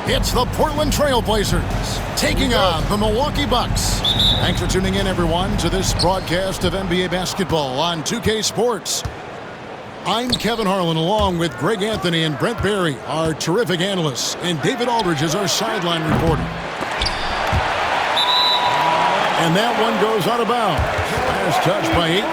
It's the Portland Trailblazers taking on the Milwaukee Bucks. Thanks for tuning in, everyone, to this broadcast of NBA basketball on 2K Sports. I'm Kevin Harlan, along with Greg Anthony and Brent Barry, our terrific analysts, and David Aldridge is our sideline reporter. And that one goes out of bounds. Last touch by Ayton.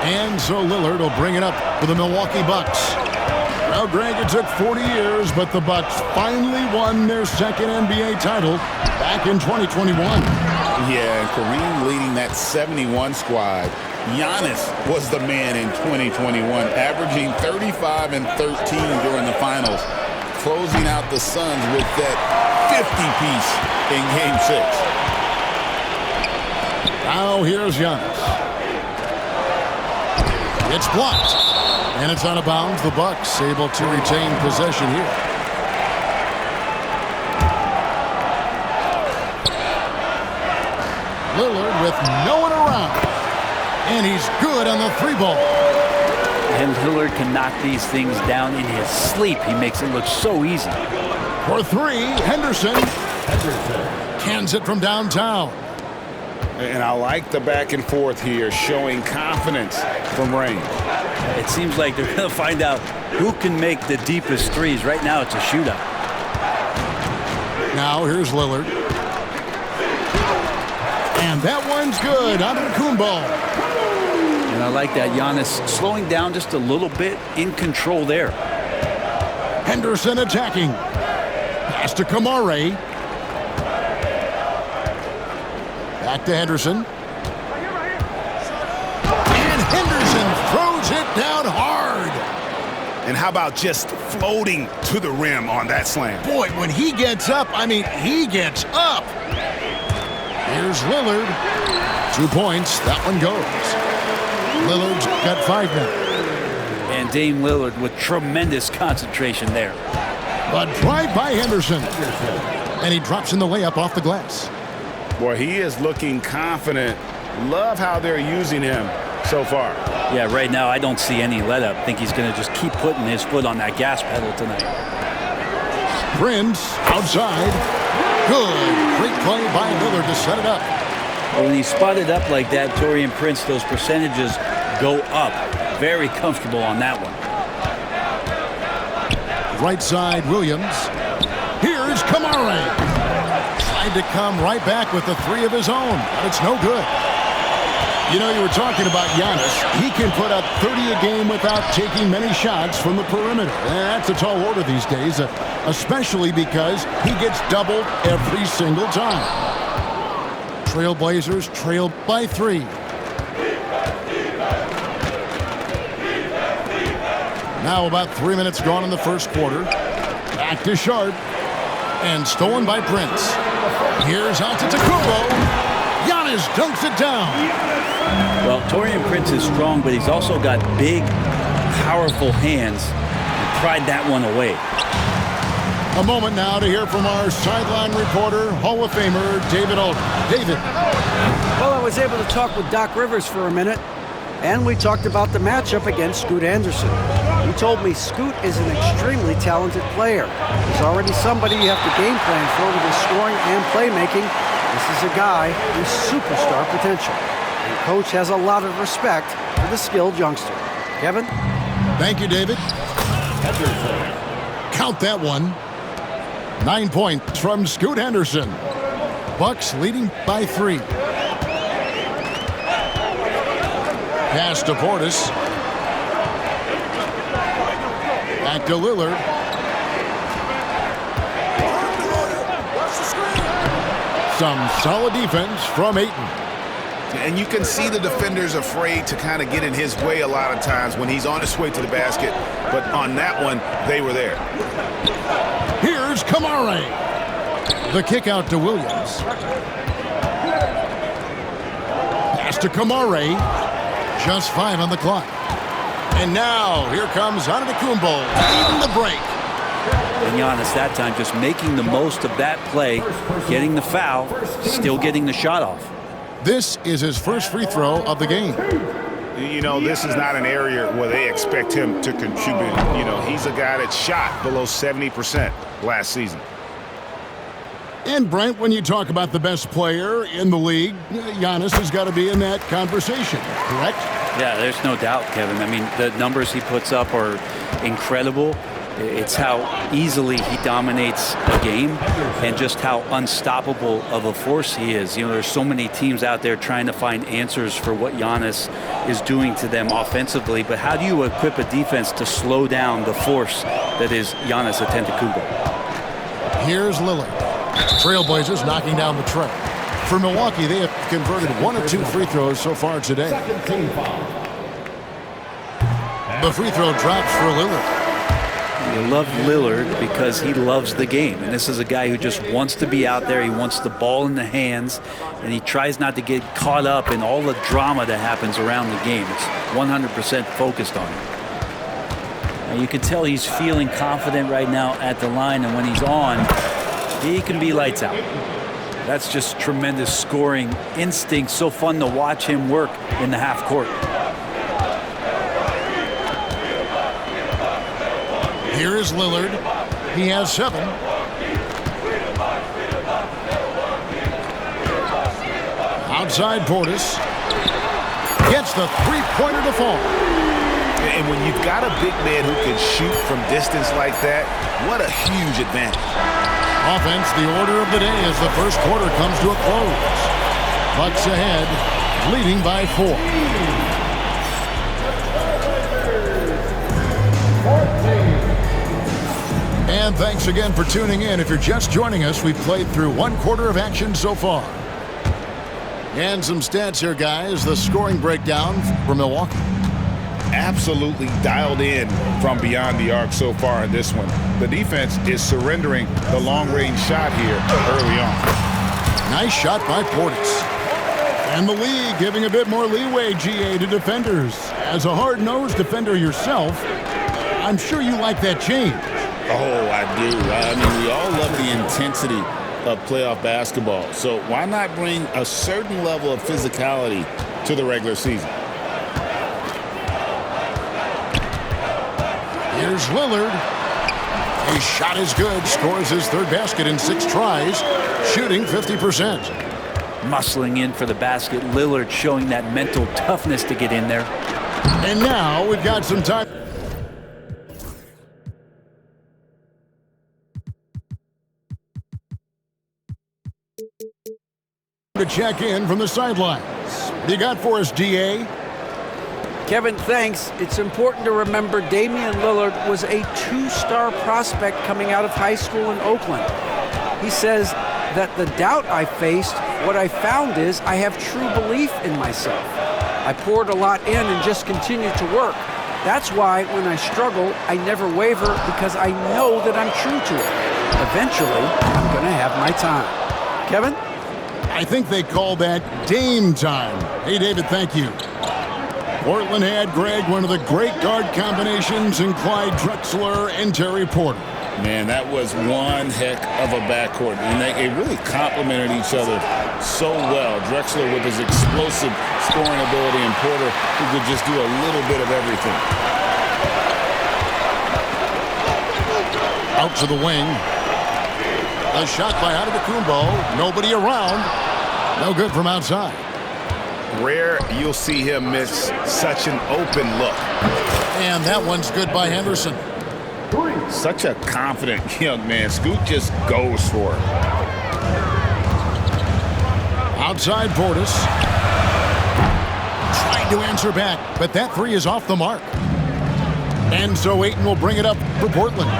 And so Lillard will bring it up for the Milwaukee Bucks. Well, Greg, it took 40 years, but the Bucks finally won their second NBA title back in 2021. Yeah, and Kareem leading that 71 squad. Giannis was the man in 2021, averaging 35 and 13 during the finals, closing out the Suns with that 50-piece in Game 6. Now here's Giannis. It's blocked, and it's out of bounds. The Bucks able to retain possession here. Lillard with no one around, and he's good on the three ball. And Lillard can knock these things down in his sleep. He makes it look so easy. For three, Henderson cans it from downtown. And I like the back and forth here, showing confidence from range. It seems like they're going to find out who can make the deepest threes. Right now, it's a shootout. Now here's Lillard. And that one's good. Antetokounmpo. And I like that. Giannis slowing down just a little bit, in control there. Henderson attacking. Pass to Kamare. Back to Henderson. And Henderson throws it down hard. And how about just floating to the rim on that slam? Boy, when he gets up, he gets up. Here's Lillard. 2 points. That one goes. Lillard's got 5 now. And Dame Lillard with tremendous concentration there. But drive by Henderson. And he drops in the layup off the glass. Boy, he is looking confident. Love how they're using him so far. Yeah, right now I don't see any let up. I think he's going to just keep putting his foot on that gas pedal tonight. Prince outside. Good. Great play by Lillard to set it up. When he's spotted up like that, Taurean Prince, those percentages go up. Very comfortable on that one. Right side, Williams. Here's Kamare. Tried to come right back with the 3 of his own, but it's no good. You know, you were talking about Giannis. He can put up 30 a game without taking many shots from the perimeter. And that's a tall order these days, especially because he gets doubled every single time. Trailblazers trail by 3. Now about 3 minutes gone in the first quarter. Back to Sharp. And stolen by Prince. Here's Antetokounmpo. Giannis dunks it down. Well, Taurean Prince is strong, but he's also got big, powerful hands. And pried that one away. A moment now to hear from our sideline reporter, Hall of Famer David Aldridge. David. Well, I was able to talk with Doc Rivers for a minute, and we talked about the matchup against Scoot Anderson. He told me Scoot is an extremely talented player. He's already somebody you have to game plan for with his scoring and playmaking. This is a guy with superstar potential. And Coach has a lot of respect for the skilled youngster. Kevin? Thank you, David. Count that one. 9 points from Scoot Henderson. Bucks leading by 3. Pass to Portis. Back to Lillard. Some solid defense from Ayton. And you can see the defenders afraid to kind of get in his way a lot of times when he's on his way to the basket. But on that one, they were there. Here's Kamare. The kick out to Williams. Pass to Kamare. Just 5 on the clock. And now, here comes Antetokounmpo leading the break. And Giannis that time just making the most of that play, getting the foul, still getting the shot off. This is his first free throw of the game. You know, this is not an area where they expect him to contribute. You know, he's a guy that shot below 70% last season. And, Brent, when you talk about the best player in the league, Giannis has got to be in that conversation, correct? Yeah, there's no doubt, Kevin. I mean, the numbers he puts up are incredible. It's how easily he dominates a game and just how unstoppable of a force he is. You know, there's so many teams out there trying to find answers for what Giannis is doing to them offensively, but how do you equip a defense to slow down the force that is Giannis Antetokounmpo? Here's Lillard. Trailblazers knocking down the tray. For Milwaukee, they have converted 1 of 2 free throws so far today. The free throw drops for Lillard. You love Lillard because he loves the game. And this is a guy who just wants to be out there. He wants the ball in the hands. And he tries not to get caught up in all the drama that happens around the game. It's 100% focused on it. Now you can tell he's feeling confident right now at the line. And when he's on, he can be lights out. That's just tremendous scoring instinct. So fun to watch him work in the half court. Here is Lillard. He has 7. Outside Portis. Gets the three-pointer to fall. And when you've got a big man who can shoot from distance like that, what a huge advantage. Offense, the order of the day as the first quarter comes to a close. Bucks ahead, leading by 4. And thanks again for tuning in. If you're just joining us, we've played through 1 quarter of action so far. And some stats here, guys. The scoring breakdown for Milwaukee. Absolutely dialed in from beyond the arc so far in this one. The defense is surrendering the long-range shot here early on. Nice shot by Portis. And the league giving a bit more leeway, GA, to defenders. As a hard-nosed defender yourself, I'm sure you like that change. Oh, I do. I mean, we all love the intensity of playoff basketball. So why not bring a certain level of physicality to the regular season? Here's Lillard. His shot is good. Scores his 3rd basket in 6 tries. Shooting 50%. Muscling in for the basket. Lillard showing that mental toughness to get in there. And now we've got some time to check in from the sidelines. What you got for us, DA? Kevin, thanks. It's important to remember Damian Lillard was a 2-star prospect coming out of high school in Oakland. He says that the doubt I faced, what I found is I have true belief in myself. I poured a lot in and just continued to work. That's why when I struggle, I never waver because I know that I'm true to it. Eventually, I'm going to have my time. Kevin? I think they call that Dame time. Hey, David, thank you. Portland had, Greg, one of the great guard combinations in Clyde Drexler and Terry Porter. Man, that was one heck of a backcourt. And they really complemented each other so well. Drexler with his explosive scoring ability and Porter who could just do a little bit of everything. Out to the wing. A shot by Antetokounmpo. Nobody around. No good from outside. Rare you'll see him miss such an open look. And that one's good by Henderson. Such a confident young man. Scoot just goes for it. Outside Portis. Trying to answer back, but that 3 is off the mark. And so Ayton will bring it up for Portland.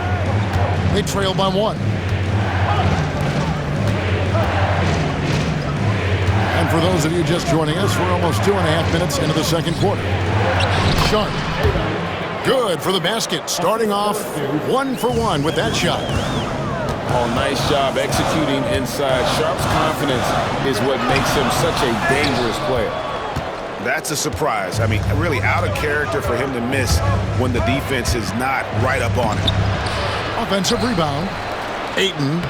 They trail by 1. And for those of you just joining us, we're almost 2.5 minutes into the second quarter. Sharp. Good for the basket. Starting off 1 for 1 with that shot. Oh, nice job executing inside. Sharp's confidence is what makes him such a dangerous player. That's a surprise. I mean, really out of character for him to miss when the defense is not right up on him. Offensive rebound. Ayton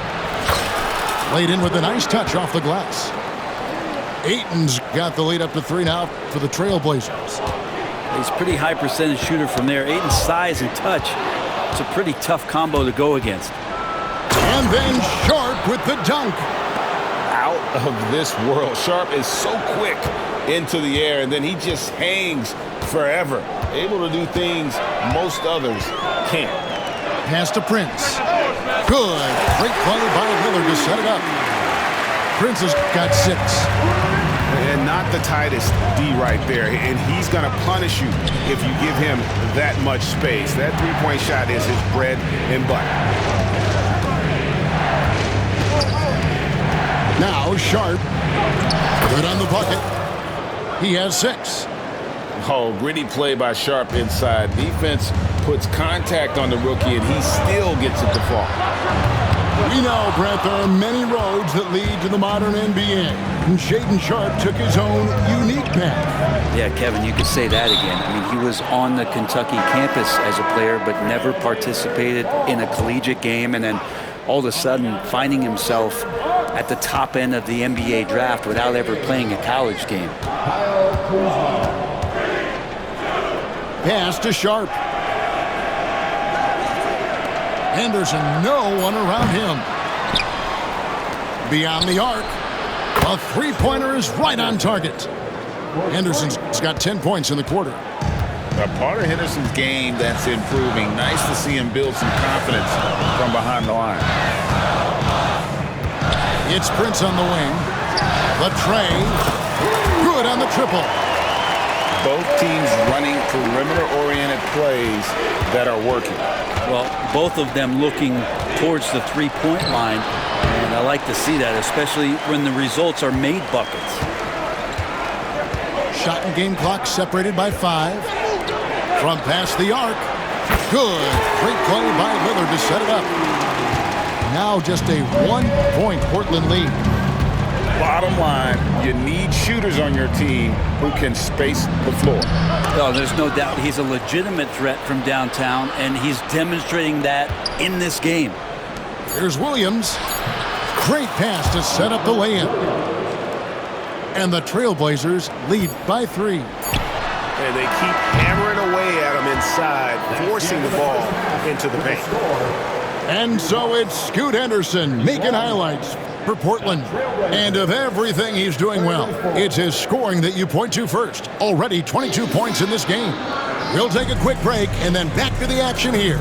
laid in with a nice touch off the glass. Ayton's got the lead up to 3 now for the Trailblazers. He's a pretty high percentage shooter from there. Ayton's size and touch, it's a pretty tough combo to go against. And then Sharp with the dunk. Out of this world. Sharp is so quick into the air, and then he just hangs forever. Able to do things most others can't. Pass to Prince. Good. Great play by Lillard to set it up. Prince has got 6. And not the tightest D right there. And he's going to punish you if you give him that much space. That three-point shot is his bread and butter. Now Sharp. Good on the bucket. He has 6. Oh, gritty play by Sharp inside. Defense puts contact on the rookie, and he still gets it to fall. We know, Brett, there are many roads that lead to the modern NBA. And Shaedon Sharp took his own unique path. Yeah, Kevin, you could say that again. I mean, he was on the Kentucky campus as a player, but never participated in a collegiate game. And then all of a sudden finding himself at the top end of the NBA draft without ever playing a college game. Pass to Sharp. Henderson, no one around him. Beyond the arc. A three-pointer is right on target. Henderson's got 10 points in the quarter. A part of Henderson's game that's improving. Nice to see him build some confidence from behind the line. It's Prince on the wing. The tray. Good on the triple. Both teams running perimeter-oriented plays that are working. Well, both of them looking towards the three-point line, and I like to see that, especially when the results are made buckets. Shot and game clock separated by 5. From past the arc. Good. Great play by Lillard to set it up. Now just a 1-point Portland lead. Bottom line, you need shooters on your team who can space the floor. Oh, there's no doubt he's a legitimate threat from downtown, and he's demonstrating that in this game. Here's Williams. Great pass to set up the lay-in. And the Trailblazers lead by 3. And they keep hammering away at him inside, forcing the ball into the paint. And so it's Scoot Henderson making highlights for Portland. And of everything he's doing well, it's his scoring that you point to first. Already 22 points in this game. We'll take a quick break and then back to the action here.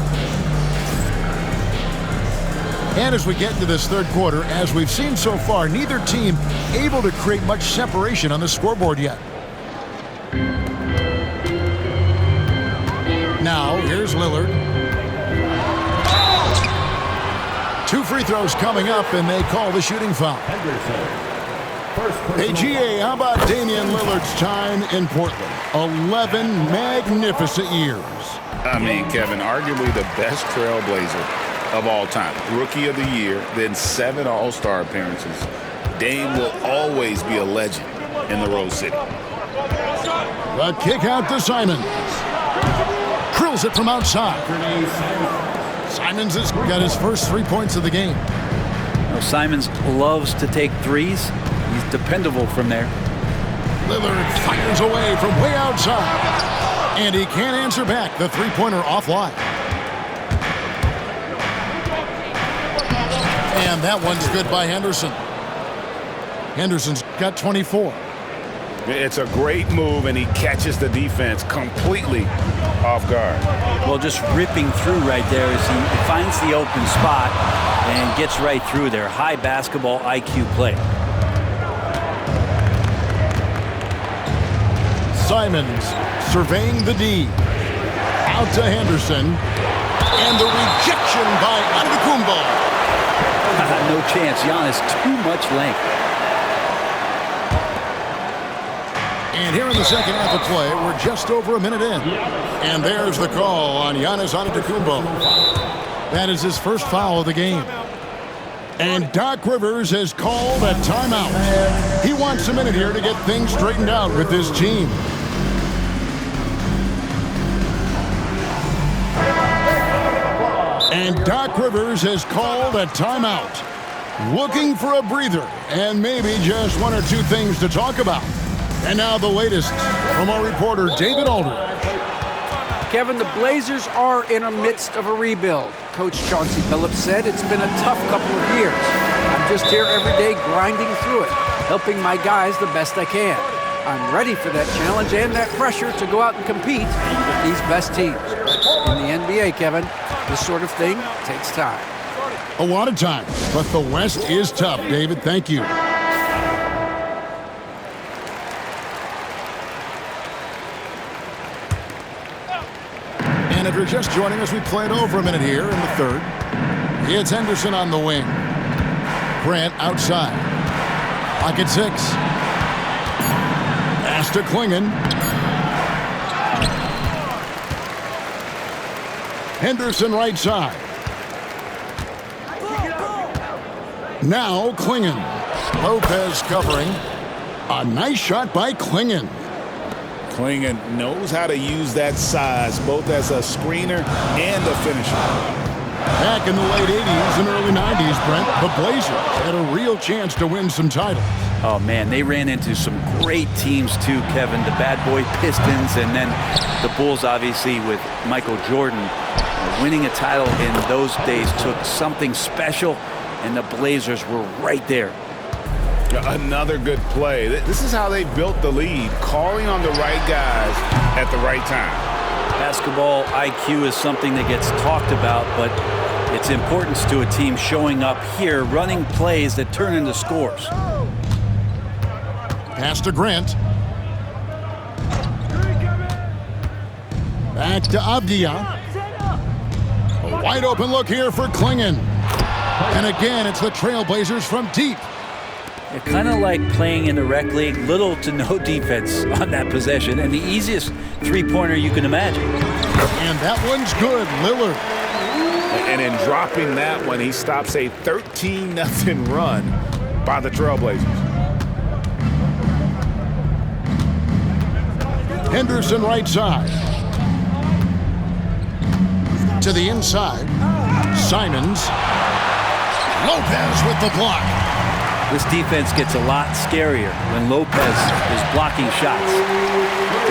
And as we get into this third quarter, as we've seen so far, neither team able to create much separation on the scoreboard yet. Now, here's Lillard. 2 free throws coming up, and they call the shooting foul. Hey, GA, how about Damian Lillard's time in Portland? 11 magnificent years. I mean, Kevin, arguably the best Trailblazer of all time. Rookie of the Year, then 7 All-Star appearances. Dame will always be a legend in the Rose City. The kick out to Simons. Drills it from outside. Simons has got his first 3 points of the game. Well, Simons loves to take threes. He's dependable from there. Lillard fires away from way outside. And he can't answer back. The three-pointer offline. And that one's good by Henderson. Henderson's got 24. It's a great move, and he catches the defense completely off guard. Well, just ripping through right there as he finds the open spot and gets right through there. High basketball IQ play. Simons surveying the D. Out to Henderson. And the rejection by Antetokounmpo. No chance. Giannis, too much length. And here in the second half of play, we're just over a minute in. And there's the call on Giannis Antetokounmpo. That is his first foul of the game. And Doc Rivers has called a timeout. He wants a minute here to get things straightened out with his team. And Doc Rivers has called a timeout. looking for a breather and maybe just one or two things to talk about. And now the latest from our reporter, David Aldridge. Kevin, the Blazers are in the midst of a rebuild. Coach Chauncey Billups said it's been a tough couple of years. I'm just here every day grinding through it, helping my guys the best I can. I'm ready for that challenge and that pressure to go out and compete with these best teams. In the NBA, Kevin, this sort of thing takes time. A lot of time, but the West is tough, David. Thank you. And if you're just joining us, we played over a minute here in the third. It's Henderson on the wing. Grant outside. Pocket 6. Pass to Klingon. Henderson right side. Now Klingon. Lopez covering. A nice shot by Klingon. Klingon knows how to use that size, both as a screener and a finisher. Back in the late 80s and early 90s, Brent, the Blazers had a real chance to win some titles. Oh, man, they ran into some great teams, too, Kevin. The Bad Boy Pistons and then the Bulls, obviously, with Michael Jordan. Winning a title in those days took something special, and the Blazers were right there. Another good play. This is how they built the lead, calling on the right guys at the right time. Basketball IQ is something that gets talked about, but its importance to a team showing up here, running plays that turn into scores. Pass to Grant. Back to Avdia. A wide open look here for Klingon. And again, it's the Trailblazers from deep. It's kind of like playing in the rec league, little to no defense on that possession, and the easiest three-pointer you can imagine. And that one's good, Lillard. And in dropping that one, he stops a 13-0 run by the Trailblazers. Henderson right side. To the inside. Simons. Lopez with the block. This defense gets a lot scarier when Lopez is blocking shots.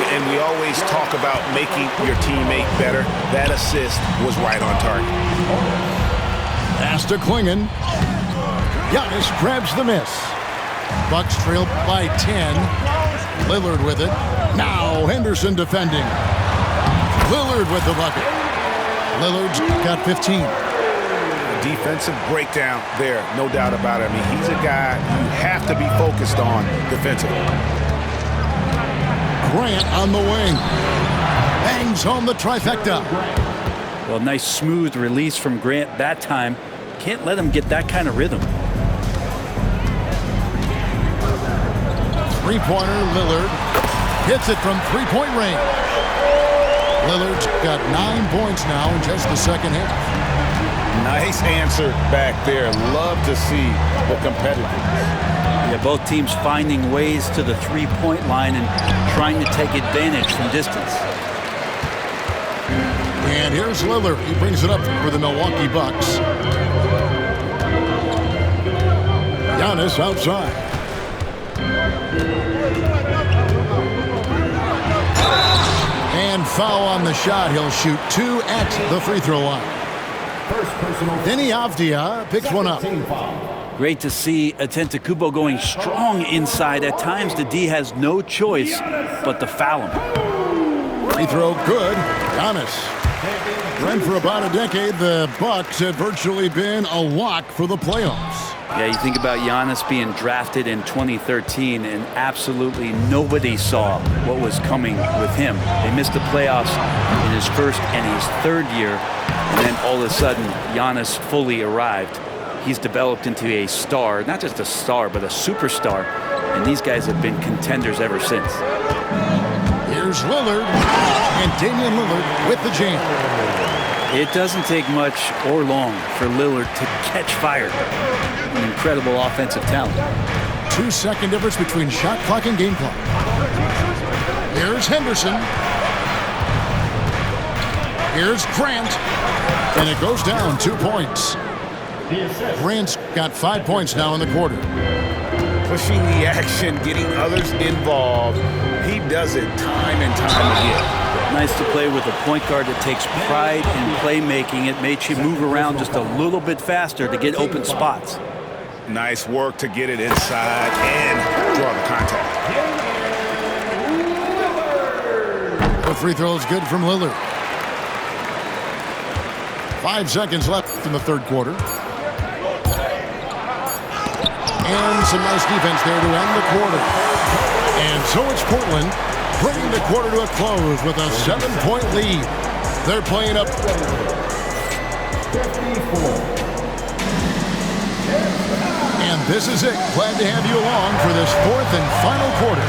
And we always talk about making your teammate better. That assist was right on target. Pass to Klingon. Giannis grabs the miss. Bucks trail by 10. Lillard with it. Now Henderson defending. Lillard with the bucket. Lillard's got 15. Defensive breakdown there, no doubt about it. I mean, he's a guy you have to be focused on defensively. Grant on the wing. Bangs home the trifecta. Well, nice smooth release from Grant that time. Can't let him get that kind of rhythm. Three-pointer, Lillard. Hits it from three-point range. Lillard's got 9 points now in just the second half. Nice answer back there. Love to see the competitiveness. Yeah, both teams finding ways to the three-point line and trying to take advantage from distance. And here's Lillard. He brings it up for the Milwaukee Bucks. Giannis outside. And foul on the shot. He'll shoot 2 at the free throw line. Denny Avdia picks one up. Great to see Antetokounmpo going strong inside. At times, the D has no choice but to foul him. Free throw good. Giannis. Brent, for about a decade, the Bucks have virtually been a lock for the playoffs. Yeah, you think about Giannis being drafted in 2013, and absolutely nobody saw what was coming with him. They missed the playoffs in his first and his third year, and then all of a sudden, Giannis fully arrived. He's developed into a star, not just a star, but a superstar, and these guys have been contenders ever since. Here's Lillard, and Damian Lillard with the jam. It doesn't take much or long for Lillard to catch fire. An incredible offensive talent. 2-second difference between shot clock and game clock. Here's Henderson. Here's Grant. And it goes down 2 points. Grant's got 5 points now in the quarter. Pushing the action, getting others involved. He does it time and time again. Nice to play with a point guard that takes pride in playmaking. It makes you move around just a little bit faster to get open spots. Nice work to get it inside and draw the contact. The free throw is good from Lillard. 5 seconds left in the third quarter. And some nice defense there to end the quarter. And so it's Portland bringing the quarter to a close with a 7-point lead. They're playing up. And this is it. Glad to have you along for this fourth and final quarter.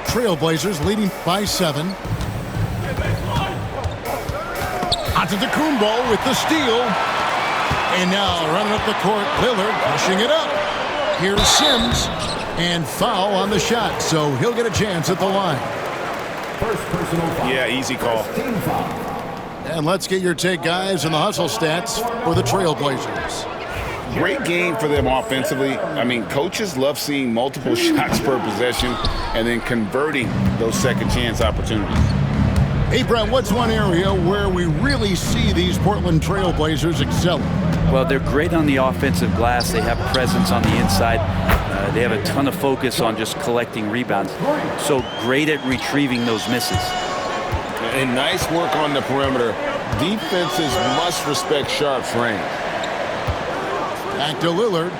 Trailblazers leading by 7. Antetokounmpo with the steal. And now running up the court, Lillard pushing it up. Here's Sims. And foul on the shot, so he'll get a chance at the line. Yeah, easy call. And let's get your take, guys, on the hustle stats for the Trailblazers. Great game for them offensively. I mean, coaches love seeing multiple shots per possession and then converting those second chance opportunities. Hey, Brent, what's one area where we really see these Portland Trailblazers excelling? Well, they're great on the offensive glass. They have presence on the inside. They have a ton of focus on just collecting rebounds. So great at retrieving those misses. And nice work on the perimeter. Defenses must respect Sharp's range. Back to Lillard.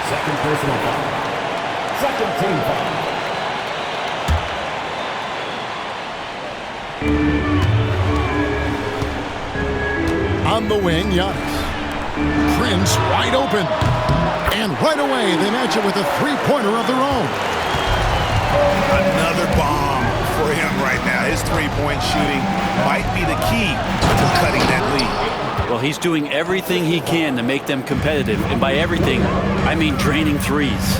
Second personal foul. Second team foul. On the wing, Giannis. Prince wide open. And right away, they match it with a three-pointer of their own. Another bomb for him right now. His three-point shooting might be the key to cutting that lead. Well, he's doing everything he can to make them competitive. And by everything, I mean draining threes.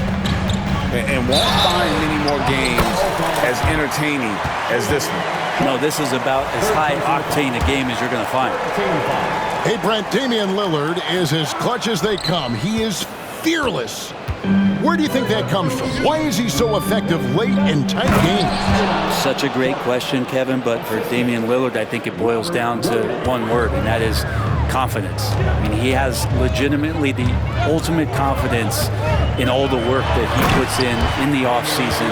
And won't find many more games as entertaining as this one. No, this is about as high-octane a game as you're going to find. Hey, Brent, Damian Lillard is as clutch as they come. He is fearless. Where do you think that comes from? Why is he so effective late in tight games? Such a great question, Kevin, but for Damian Lillard, I think it boils down to one word, and that is confidence. I mean, he has legitimately the ultimate confidence in all the work that he puts in the offseason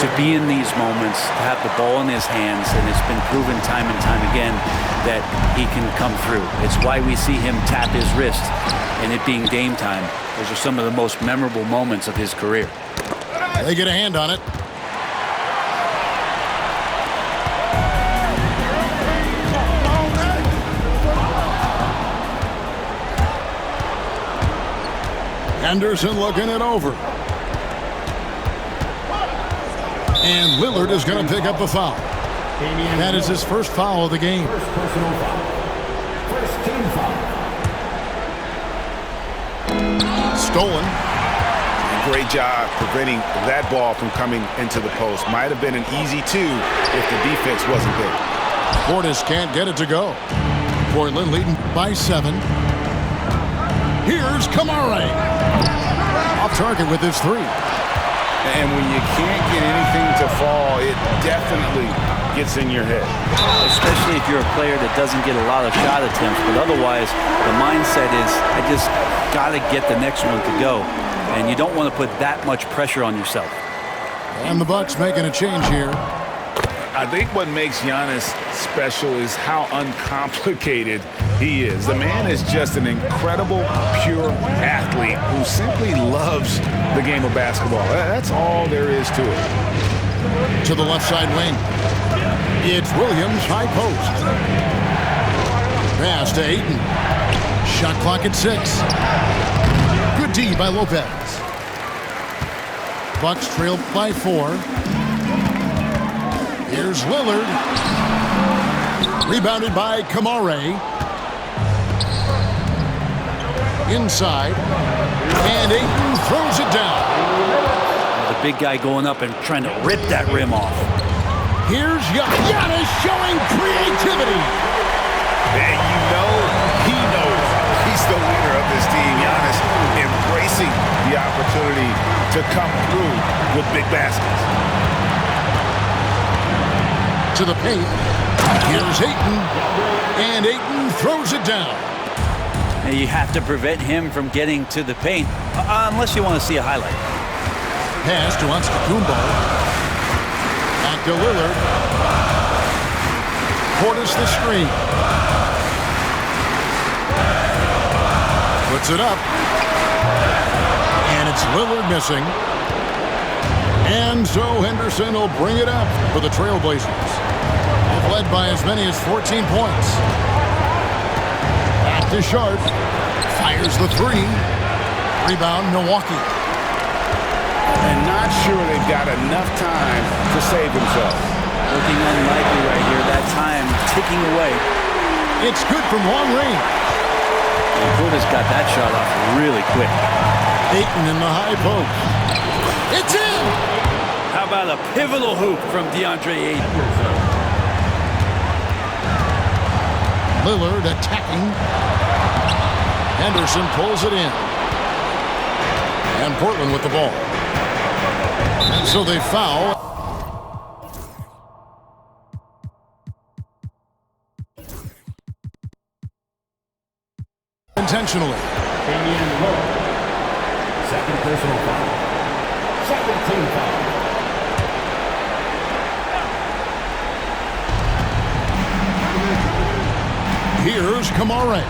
to be in these moments, to have the ball in his hands, and it's been proven time and time again that he can come through. It's why we see him tap his wrist and it being game time. Those are some of the most memorable moments of his career. They get a hand on it. Henderson looking it over. And Lillard is going to pick up a foul. That is his first foul of the game. First personal foul. First team foul. Stolen. Great job preventing that ball from coming into the post. Might have been an easy two if the defense wasn't there. Portis can't get it to go. Portland leading by 7. Here's Kamara. Off target with his 3. And when you can't get anything to fall, it definitely gets in your head. Especially if you're a player that doesn't get a lot of shot attempts, but otherwise the mindset is, I just got to get the next one to go. And you don't want to put that much pressure on yourself. And the Bucks making a change here. I think what makes Giannis special is how uncomplicated he is. The man is just an incredible, pure athlete who simply loves the game of basketball. That's all there is to it. To the left side wing. It's Williams, high post. Pass to Ayton. Shot clock at 6. Good D by Lopez. Bucks trail by 4. Here's Lillard. Rebounded by Kamara. inside. And Ayton throws it down. The big guy going up and trying to rip that rim off. Here's Giannis showing creativity. And you know he knows he's the leader of this team. Giannis embracing the opportunity to come through with big baskets. To the paint. Here's Ayton. And Ayton throws it down. And you have to prevent him from getting to the paint, unless you want to see a highlight. Pass to Antetokounmpo. Back to Lillard. Portis the screen. Puts it up. And it's Lillard missing. And so Henderson will bring it up for the Trailblazers. They've led by as many as 14 points. Back to Sharp. Fires the three. Rebound, Milwaukee. And not sure they've got enough time to save themselves. Looking unlikely right here. That time ticking away. It's good from long range. And Portis got that shot off really quick. Ayton in the high post. It's in! How about a pivotal hoop from DeAndre Ayton? Lillard attacking. Henderson pulls it in. And Portland with the ball. And so they foul. Intentionally. Damian Lillard. Second personal foul. Second team foul. Here's Kamara.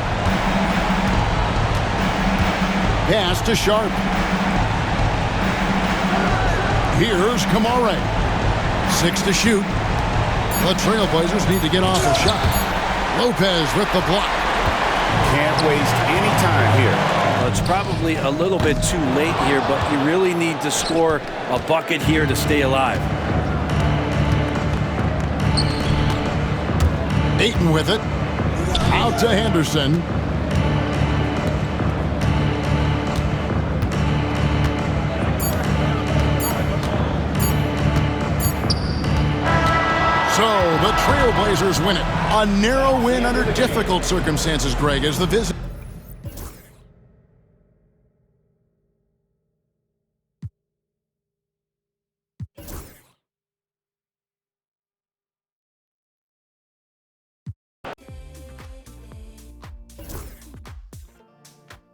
Pass to Sharp. Here's Kamara. 6 to shoot. The Trailblazers need to get off a shot. Lopez with the block. Can't waste any time here. Well, it's probably a little bit too late here, but you really need to score a bucket here to stay alive. Ayton with it. Out to Henderson. So the Trailblazers win it. A narrow win under difficult circumstances, Greg, as the visit.